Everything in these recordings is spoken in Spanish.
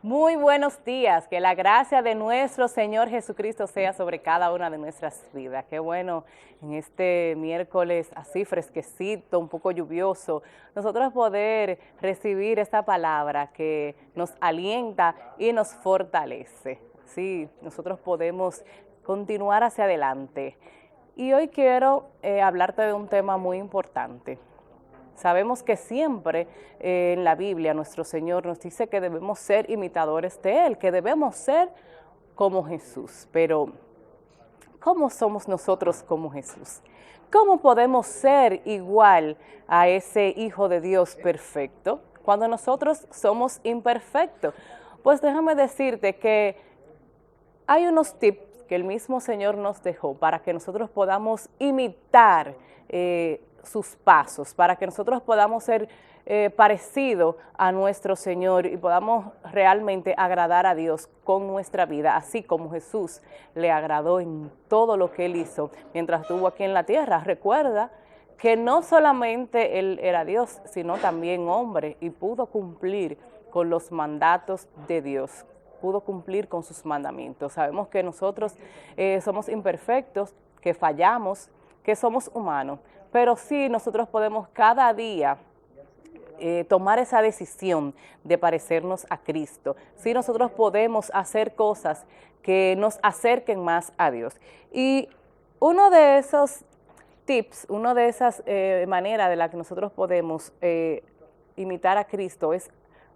Muy buenos días, que la gracia de nuestro Señor Jesucristo sea sobre cada una de nuestras vidas. Qué bueno en este miércoles así fresquecito, un poco lluvioso, nosotros poder recibir esta palabra que nos alienta y nos fortalece. Sí, nosotros podemos continuar hacia adelante. Y hoy quiero hablarte de un tema muy importante. Sabemos que siempre en la Biblia nuestro Señor nos dice que debemos ser imitadores de Él, que debemos ser como Jesús. Pero, ¿cómo somos nosotros como Jesús? ¿Cómo podemos ser igual a ese Hijo de Dios perfecto cuando nosotros somos imperfectos? Pues déjame decirte que hay unos tips que el mismo Señor nos dejó para que nosotros podamos imitar sus pasos, para que nosotros podamos ser parecidos a nuestro Señor y podamos realmente agradar a Dios con nuestra vida, así como Jesús le agradó en todo lo que Él hizo mientras estuvo aquí en la tierra. Recuerda que no solamente Él era Dios, sino también hombre y pudo cumplir con los mandatos de Dios, pudo cumplir con sus mandamientos. Sabemos que nosotros somos imperfectos, que fallamos, que somos humanos, pero sí nosotros podemos cada día tomar esa decisión de parecernos a Cristo. Sí nosotros podemos hacer cosas que nos acerquen más a Dios. Y uno de esos tips, una de esas maneras de las que nosotros podemos imitar a Cristo es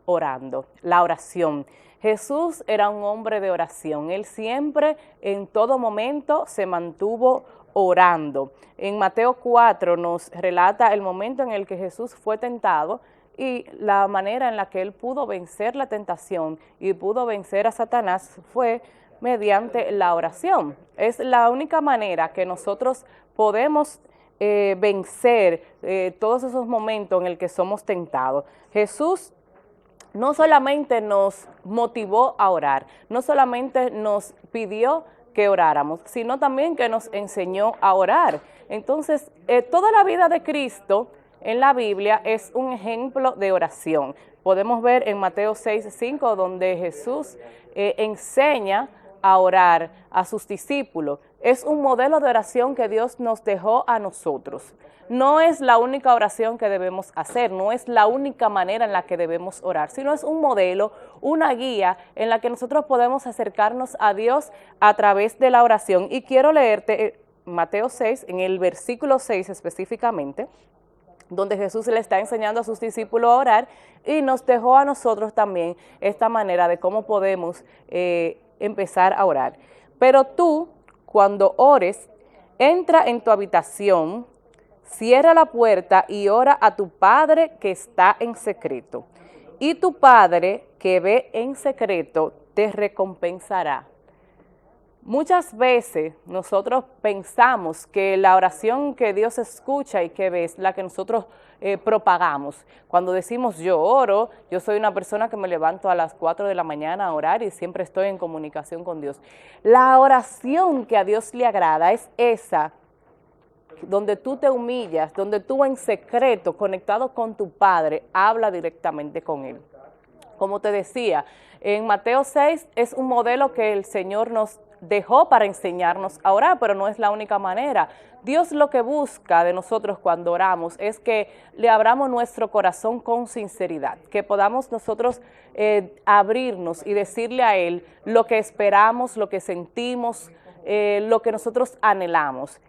orando, la oración. Jesús era un hombre de oración. Él siempre, en todo momento, se mantuvo orando. En Mateo 4 nos relata el momento en el que Jesús fue tentado y la manera en la que él pudo vencer la tentación y pudo vencer a Satanás fue mediante la oración. Es la única manera que nosotros podemos vencer todos esos momentos en el que somos tentados. Jesús no solamente nos motivó a orar, no solamente nos pidió que oráramos, sino también que nos enseñó a orar. Entonces, toda la vida de Cristo en la Biblia es un ejemplo de oración. Podemos ver en Mateo 6:5, donde Jesús enseña a orar a sus discípulos. Es un modelo de oración que Dios nos dejó a nosotros. No es la única oración que debemos hacer, no es la única manera en la que debemos orar, sino es un modelo, una guía en la que nosotros podemos acercarnos a Dios a través de la oración. Y quiero leerte Mateo 6, en el versículo 6 específicamente, donde Jesús le está enseñando a sus discípulos a orar y nos dejó a nosotros también esta manera de cómo podemos empezar a orar. Pero tú, cuando ores, entra en tu habitación, cierra la puerta y ora a tu Padre que está en secreto. Y tu Padre que ve en secreto te recompensará. Muchas veces nosotros pensamos que la oración que Dios escucha y que ve es la que nosotros propagamos. Cuando decimos yo oro, yo soy una persona que me levanto a las 4 de la mañana a orar y siempre estoy en comunicación con Dios. La oración que a Dios le agrada es esa donde tú te humillas, donde tú en secreto, conectado con tu Padre, habla directamente con Él. Como te decía, en Mateo 6 es un modelo que el Señor nos dejó para enseñarnos a orar, pero no es la única manera. Dios lo que busca de nosotros cuando oramos es que le abramos nuestro corazón con sinceridad, que podamos nosotros abrirnos y decirle a Él lo que esperamos, lo que sentimos, lo que nosotros anhelamos.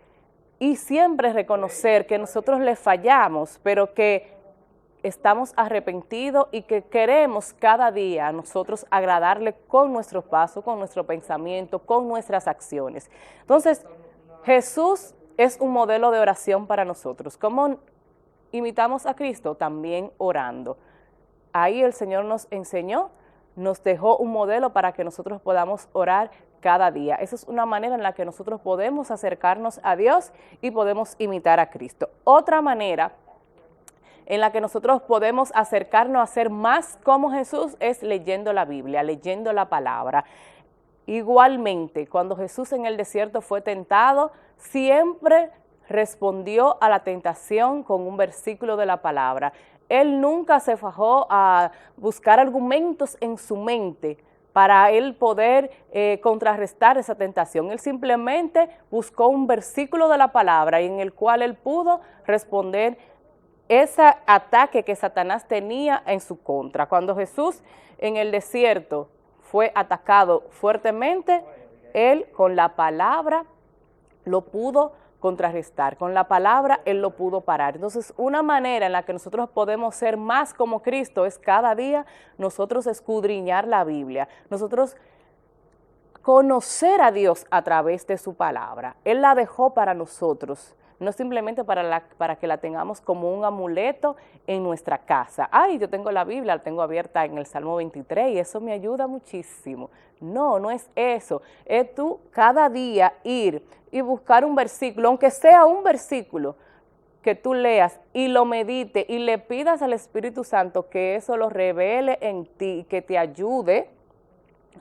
Y siempre reconocer que nosotros le fallamos, pero que estamos arrepentidos y que queremos cada día nosotros agradarle con nuestros pasos, con nuestro pensamiento, con nuestras acciones. Entonces, Jesús es un modelo de oración para nosotros. ¿Cómo imitamos a Cristo? También orando. Ahí el Señor nos enseñó, nos dejó un modelo para que nosotros podamos orar cada día. Esa es una manera en la que nosotros podemos acercarnos a Dios y podemos imitar a Cristo. Otra manera en la que nosotros podemos acercarnos a ser más como Jesús es leyendo la Biblia, leyendo la palabra. Igualmente, cuando Jesús en el desierto fue tentado, siempre respondió a la tentación con un versículo de la palabra. Él nunca se fajó a buscar argumentos en su mente para él poder contrarrestar esa tentación. Él simplemente buscó un versículo de la palabra en el cual él pudo responder ese ataque que Satanás tenía en su contra. Cuando Jesús en el desierto fue atacado fuertemente, él con la palabra lo pudo contrarrestar, con la palabra él lo pudo parar. Entonces, una manera en la que nosotros podemos ser más como Cristo es cada día nosotros escudriñar la Biblia, nosotros conocer a Dios a través de su palabra. Él la dejó para nosotros, no simplemente para que la tengamos como un amuleto en nuestra casa. Ay, yo tengo la Biblia, la tengo abierta en el Salmo 23 y eso me ayuda muchísimo. No, no es eso. Es tú cada día ir y buscar un versículo, aunque sea un versículo, que tú leas y lo medites y le pidas al Espíritu Santo que eso lo revele en ti y que te ayude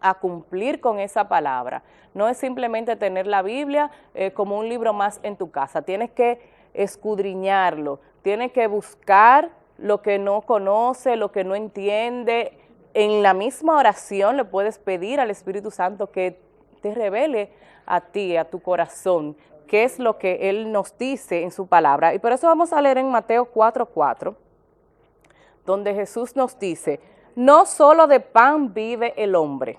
a cumplir con esa palabra. No es simplemente tener la Biblia como un libro más en tu casa. Tienes que escudriñarlo, tienes que buscar lo que no conoce, lo que no entiende. En la misma oración le puedes pedir al Espíritu Santo que te revele a ti, a tu corazón, qué es lo que Él nos dice en su palabra. Y por eso vamos a leer en Mateo 4:4, donde Jesús nos dice: no solo de pan vive el hombre,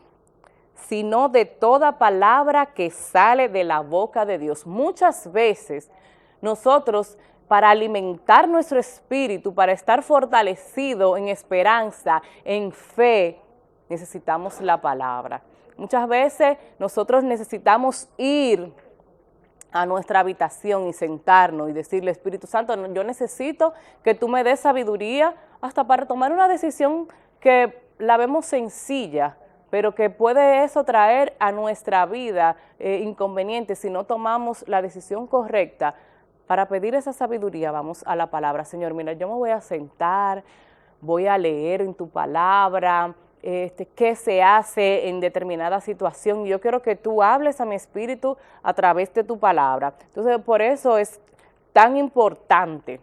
sino de toda palabra que sale de la boca de Dios. Muchas veces nosotros, para alimentar nuestro espíritu, para estar fortalecido en esperanza, en fe, necesitamos la palabra. Muchas veces nosotros necesitamos ir a nuestra habitación y sentarnos y decirle: Espíritu Santo, yo necesito que tú me des sabiduría hasta para tomar una decisión que la vemos sencilla, pero que puede eso traer a nuestra vida inconvenientes si no tomamos la decisión correcta. Para pedir esa sabiduría vamos a la palabra. Señor, mira, yo me voy a sentar, voy a leer en tu palabra, qué se hace en determinada situación. Yo quiero que tú hables a mi espíritu a través de tu palabra. Entonces, por eso es tan importante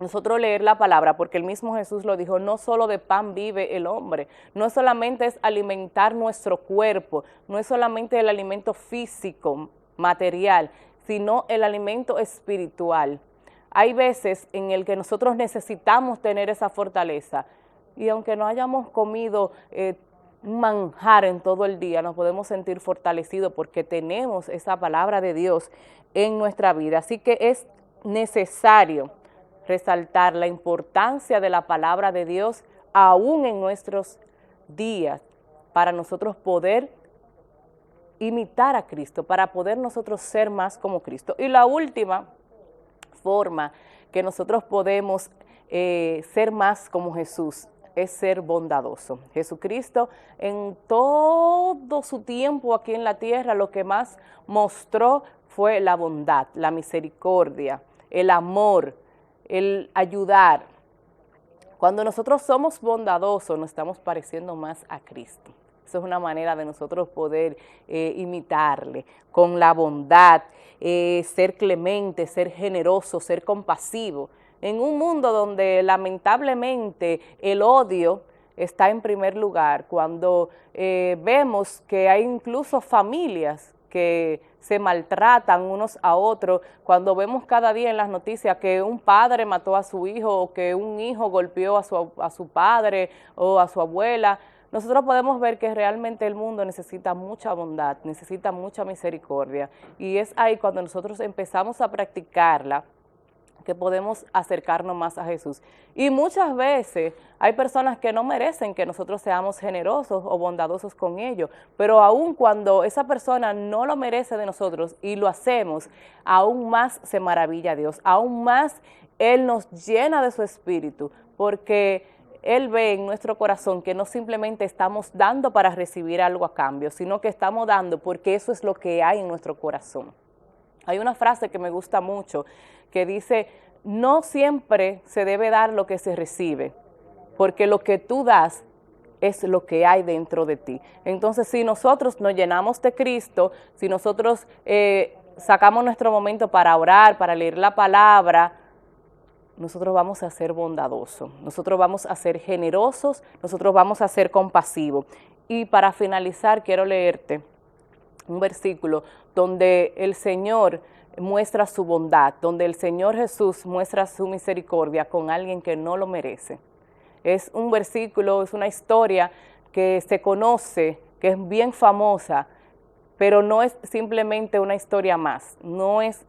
nosotros leer la palabra, porque el mismo Jesús lo dijo: no solo de pan vive el hombre. No solamente es alimentar nuestro cuerpo, no es solamente el alimento físico, material, sino el alimento espiritual. Hay veces en el que nosotros necesitamos tener esa fortaleza, y aunque no hayamos comido un manjar en todo el día, nos podemos sentir fortalecidos porque tenemos esa palabra de Dios en nuestra vida. Así que es necesario resaltar la importancia de la palabra de Dios aún en nuestros días, para nosotros poder imitar a Cristo, para poder nosotros ser más como Cristo. Y la última forma que nosotros podemos ser más como Jesús es ser bondadoso. Jesucristo en todo su tiempo aquí en la tierra lo que más mostró fue la bondad, la misericordia, el amor, el ayudar. Cuando nosotros somos bondadosos, nos estamos pareciendo más a Cristo. Eso es una manera de nosotros poder imitarle, con la bondad, ser clemente, ser generoso, ser compasivo. En un mundo donde lamentablemente el odio está en primer lugar, cuando vemos que hay incluso familias que se maltratan unos a otros, cuando vemos cada día en las noticias que un padre mató a su hijo o que un hijo golpeó a su padre o a su abuela, nosotros podemos ver que realmente el mundo necesita mucha bondad, necesita mucha misericordia, y es ahí cuando nosotros empezamos a practicarla que podemos acercarnos más a Jesús. Y muchas veces hay personas que no merecen que nosotros seamos generosos o bondadosos con ellos, pero aun cuando esa persona no lo merece de nosotros y lo hacemos, aún más se maravilla Dios, aún más Él nos llena de su espíritu, porque Él ve en nuestro corazón que no simplemente estamos dando para recibir algo a cambio, sino que estamos dando porque eso es lo que hay en nuestro corazón. Hay una frase que me gusta mucho que dice: no siempre se debe dar lo que se recibe, porque lo que tú das es lo que hay dentro de ti. Entonces, si nosotros nos llenamos de Cristo, si nosotros sacamos nuestro momento para orar, para leer la palabra, nosotros vamos a ser bondadosos, nosotros vamos a ser generosos, nosotros vamos a ser compasivos. Y para finalizar, quiero leerte un versículo donde el Señor muestra su bondad, donde el Señor Jesús muestra su misericordia con alguien que no lo merece. Es un versículo, es una historia que se conoce, que es bien famosa, pero no es simplemente una historia más, no es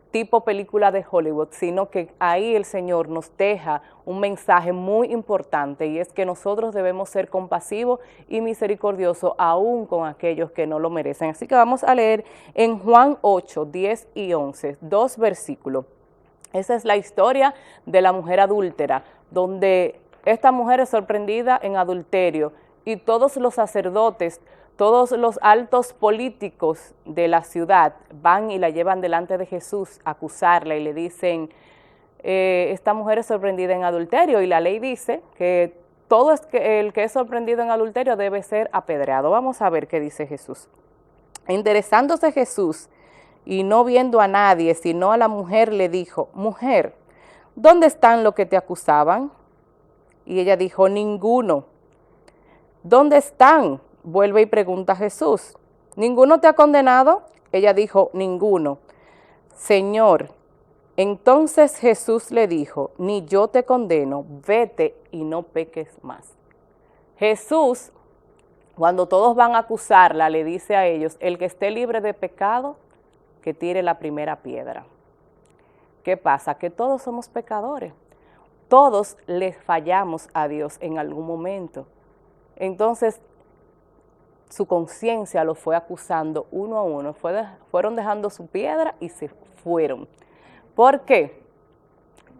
tipo película de Hollywood, sino que ahí el Señor nos deja un mensaje muy importante, y es que nosotros debemos ser compasivos y misericordiosos aún con aquellos que no lo merecen. Así que vamos a leer en Juan 8, 10 y 11, 2 versículos. Esa es la historia de la mujer adúltera, donde esta mujer es sorprendida en adulterio y todos los sacerdotes, todos los altos políticos de la ciudad van y la llevan delante de Jesús a acusarla y le dicen, esta mujer es sorprendida en adulterio, y la ley dice que el que es sorprendido en adulterio debe ser apedreado. Vamos a ver qué dice Jesús. Enderezándose Jesús y no viendo a nadie, sino a la mujer, le dijo, mujer, ¿dónde están los que te acusaban? Y ella dijo, ninguno. ¿Dónde están? Vuelve y pregunta a Jesús, ¿ninguno te ha condenado? Ella dijo, ninguno. Señor, entonces Jesús le dijo, ni yo te condeno, vete y no peques más. Jesús, cuando todos van a acusarla, le dice a ellos, el que esté libre de pecado, que tire la primera piedra. ¿Qué pasa? Que todos somos pecadores. Todos le fallamos a Dios en algún momento. Entonces, su conciencia lo fue acusando uno a uno, fueron dejando su piedra y se fueron. ¿Por qué?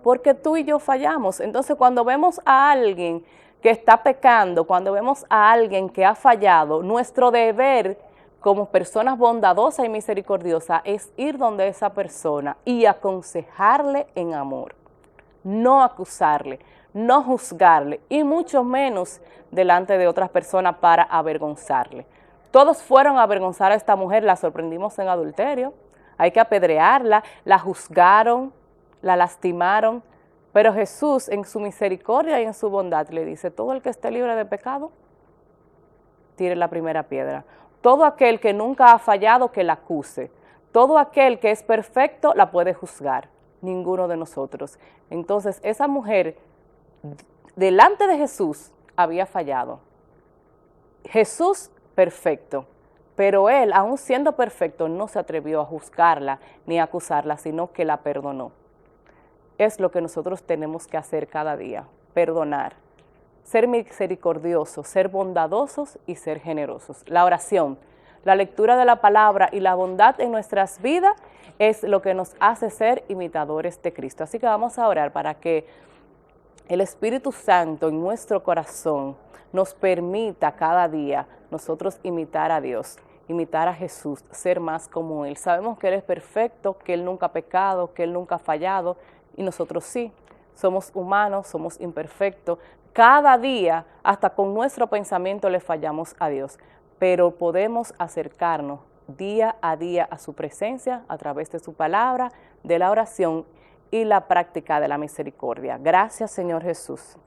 Porque tú y yo fallamos. Entonces, cuando vemos a alguien que está pecando, cuando vemos a alguien que ha fallado, nuestro deber como personas bondadosas y misericordiosas es ir donde esa persona y aconsejarle en amor, no acusarle, no juzgarle, y mucho menos delante de otras personas para avergonzarle. Todos fueron a avergonzar a esta mujer, la sorprendimos en adulterio, hay que apedrearla, la juzgaron, la lastimaron, pero Jesús en su misericordia y en su bondad le dice, todo el que esté libre de pecado, tire la primera piedra. Todo aquel que nunca ha fallado, que la acuse. Todo aquel que es perfecto, la puede juzgar. Ninguno de nosotros. Entonces, esa mujer, delante de Jesús, había fallado. Jesús, perfecto. Pero él, aun siendo perfecto, no se atrevió a juzgarla ni a acusarla, sino que la perdonó. Es lo que nosotros tenemos que hacer cada día, perdonar. Ser misericordiosos, ser bondadosos y ser generosos. La oración, la lectura de la palabra y la bondad en nuestras vidas es lo que nos hace ser imitadores de Cristo. Así que vamos a orar para que el Espíritu Santo en nuestro corazón nos permita cada día nosotros imitar a Dios, imitar a Jesús, ser más como Él. Sabemos que Él es perfecto, que Él nunca ha pecado, que Él nunca ha fallado, y nosotros sí. Somos humanos, somos imperfectos. Cada día, hasta con nuestro pensamiento, le fallamos a Dios, pero podemos acercarnos día a día a su presencia a través de su palabra, de la oración y la práctica de la misericordia. Gracias, Señor Jesús.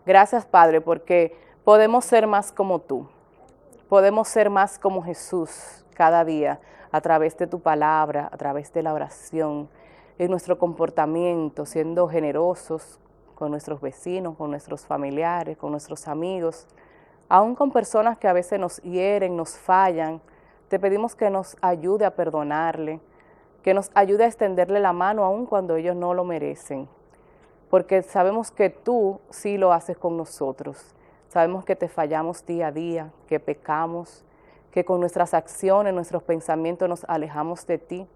Gracias, Padre, porque podemos ser más como tú. Podemos ser más como Jesús cada día a través de tu palabra, a través de la oración, en nuestro comportamiento, siendo generosos con nuestros vecinos, con nuestros familiares, con nuestros amigos, aún con personas que a veces nos hieren, nos fallan. Te pedimos que nos ayude a perdonarle, que nos ayude a extenderle la mano aún cuando ellos no lo merecen, porque sabemos que tú sí lo haces con nosotros. Sabemos que te fallamos día a día, que pecamos, que con nuestras acciones, nuestros pensamientos nos alejamos de ti,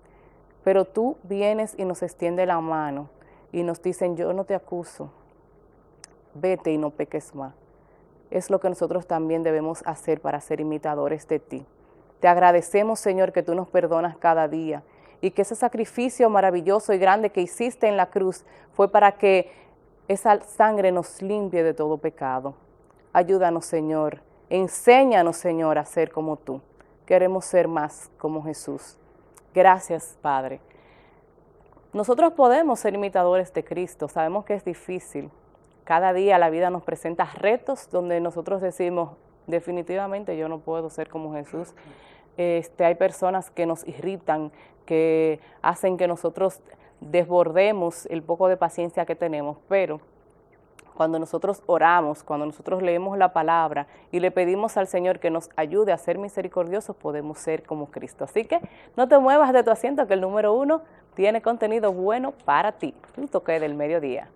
pero tú vienes y nos extiendes la mano y nos dicen, yo no te acuso, vete y no peques más. Es lo que nosotros también debemos hacer para ser imitadores de ti. Te agradecemos, Señor, que tú nos perdonas cada día y que ese sacrificio maravilloso y grande que hiciste en la cruz fue para que esa sangre nos limpie de todo pecado. Ayúdanos, Señor, enséñanos, Señor, a ser como tú. queremos ser más como Jesús. Gracias, Padre. Nosotros podemos ser imitadores de Cristo, sabemos que es difícil. Cada día la vida nos presenta retos donde nosotros decimos, definitivamente yo no puedo ser como Jesús. Hay personas que nos irritan, que hacen que nosotros desbordemos el poco de paciencia que tenemos, pero cuando nosotros oramos, cuando nosotros leemos la palabra y le pedimos al Señor que nos ayude a ser misericordiosos, podemos ser como Cristo. Así que no te muevas de tu asiento, que el número 1 tiene contenido bueno para ti. Un toque del mediodía.